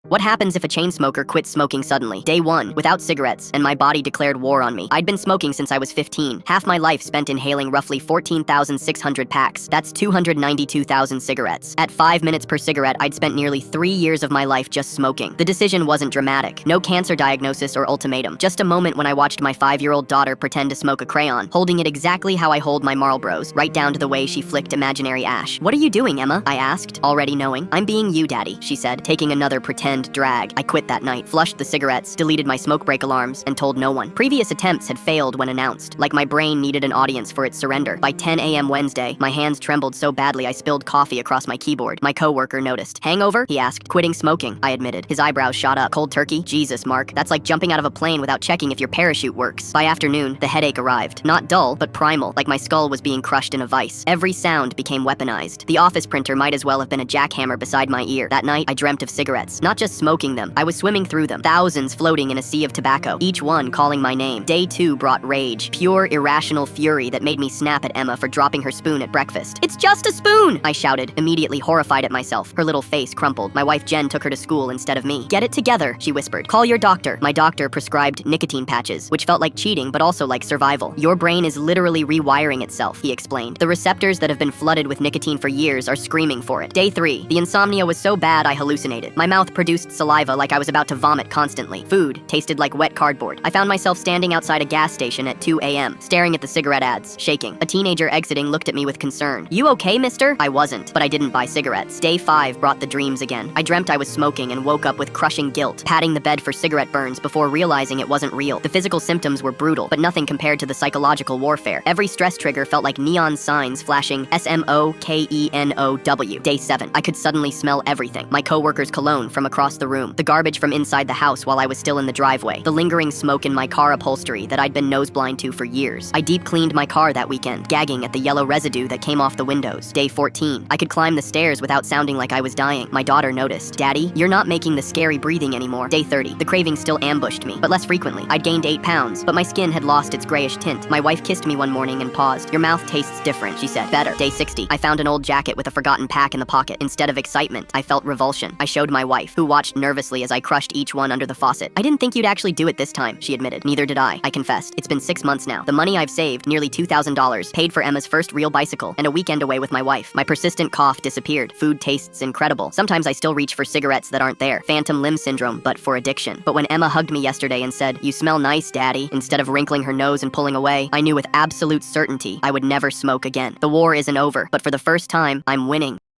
What happens if a chain smoker quits smoking suddenly? Day 1, without cigarettes, and my body declared war on me. I'd been smoking since I was 15, half my life spent inhaling roughly 14,600 packs. That's 292,000 cigarettes. At 5 minutes per cigarette, I'd spent nearly 3 years of my life just smoking. The decision wasn't dramatic. No cancer diagnosis or ultimatum. Just a moment when I watched my 5-year-old daughter pretend to smoke a crayon, holding it exactly how I hold my Marlboros, right down to the way she flicked imaginary ash. "What are you doing, Emma?" I asked, already knowing. "I'm being you, Daddy," she said, taking another pretend drag. I quit that night, flushed the cigarettes, deleted my smoke break alarms, and told no one. Previous attempts had failed when announced, like my brain needed an audience for its surrender. By 10 a.m. Wednesday, my hands trembled so badly I spilled coffee across my keyboard. My coworker noticed. "Hangover?" he asked. "Quitting smoking," I admitted. His eyebrows shot up. "Cold turkey? Jesus, Mark. That's like jumping out of a plane without checking if your parachute works." By afternoon, the headache arrived. Not dull, but primal, like my skull was being crushed in a vice. Every sound became weaponized. The office printer might as well have been a jackhammer beside my ear. That night, I dreamt of cigarettes. Not just smoking them. I was swimming through them, thousands floating in a sea of tobacco, each one calling my name. Day 2 brought rage, pure irrational fury that made me snap at Emma for dropping her spoon at breakfast. "It's just a spoon!" I shouted, immediately horrified at myself. Her little face crumpled. My wife Jen took her to school instead of me. "Get it together," she whispered. "Call your doctor." My doctor prescribed nicotine patches, which felt like cheating but also like survival. "Your brain is literally rewiring itself," he explained. "The receptors that have been flooded with nicotine for years are screaming for it." Day 3. The insomnia was so bad I hallucinated. My mouth produced saliva like I was about to vomit constantly. Food tasted like wet cardboard. I found myself standing outside a gas station at 2 a.m., staring at the cigarette ads, shaking. A teenager exiting looked at me with concern. "You okay, mister?" I wasn't, but I didn't buy cigarettes. Day 5 brought the dreams again. I dreamt I was smoking and woke up with crushing guilt, patting the bed for cigarette burns before realizing it wasn't real. The physical symptoms were brutal, but nothing compared to the psychological warfare. Every stress trigger felt like neon signs flashing SMOKENOW. Day 7. I could suddenly smell everything. My coworker's cologne from across the room, the garbage from inside the house while I was still in the driveway, the lingering smoke in my car upholstery that I'd been noseblind to for years. I deep cleaned my car that weekend, gagging at the yellow residue that came off the windows. Day 14. I could climb the stairs without sounding like I was dying. My daughter noticed. "Daddy, you're not making the scary breathing anymore." Day 30. The craving still ambushed me, but less frequently. I'd gained 8 pounds, but my skin had lost its grayish tint. My wife kissed me one morning and paused. "Your mouth tastes different," she said. "Better." Day 60. I found an old jacket with a forgotten pack in the pocket. Instead of excitement, I felt revulsion. I showed my wife, who watched nervously as I crushed each one under the faucet. "I didn't think you'd actually do it this time," she admitted. "Neither did I confessed. "It's been 6 months now. The money I've saved, nearly $2,000, paid for Emma's first real bicycle and a weekend away with my wife. My persistent cough disappeared. Food tastes incredible. Sometimes I still reach for cigarettes that aren't there. Phantom limb syndrome, but for addiction. But when Emma hugged me yesterday and said, 'You smell nice, Daddy,' instead of wrinkling her nose and pulling away, I knew with absolute certainty I would never smoke again. The war isn't over, but for the first time, I'm winning."